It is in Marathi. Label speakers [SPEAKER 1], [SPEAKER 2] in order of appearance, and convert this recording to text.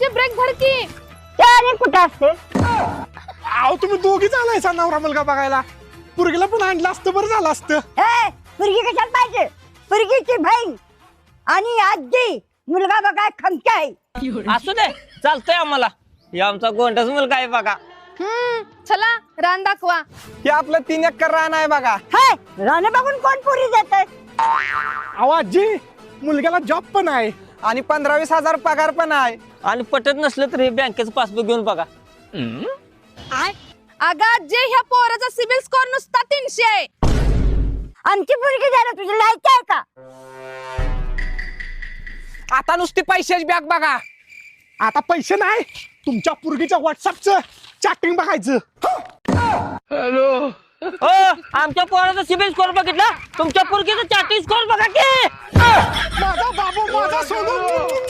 [SPEAKER 1] आजी ब्रेक धडकी.
[SPEAKER 2] त्याने कुठं असते?
[SPEAKER 3] अहो तुम्ही दोघी चालायचा नवरा मुलगा बघायला. पुरगीला पण आणलं असतं बरं झालं असतं.
[SPEAKER 2] पुरगी कशाला पाहिजे? पुरगीची बहीण आणि आजी मुलगा बघा खमक्या आहे.
[SPEAKER 4] असू दे चालतंय आम्हाला. हे आमचा गोंडाच मुलगा आहे बघा.
[SPEAKER 1] चला रान दाखवा.
[SPEAKER 5] हे आपलं 3 एकर रान आहे बघा.
[SPEAKER 2] राणे बघून कोण पुरी देत?
[SPEAKER 3] अहो आजी मुलग्याला जॉब पण आहे
[SPEAKER 5] आणि 15-20 हजार पगार पण आहे.
[SPEAKER 4] आणि पटत नसलं तर हे बँकेचं पासबुक घेऊन बघा.
[SPEAKER 1] अगं आजी ह्या पोराचा सिबिल स्कोर नुसता 300 आहे.
[SPEAKER 2] आमची पुरगी द्यायला तुझी लायकी आहे का?
[SPEAKER 5] आता नुसती पैशाची बॅग बघा.
[SPEAKER 3] आता पैसे नाही तुमच्या पुरगीच्या व्हॉट्सअपचं चॅटिंग बघायचं.
[SPEAKER 4] हो आमच्या पोराचा सिबिल स्कोर बघितला. तुमच्या पोरगीचा चॅटिंग स्कोर बघा की.
[SPEAKER 3] माझा बाबू माझा सोडून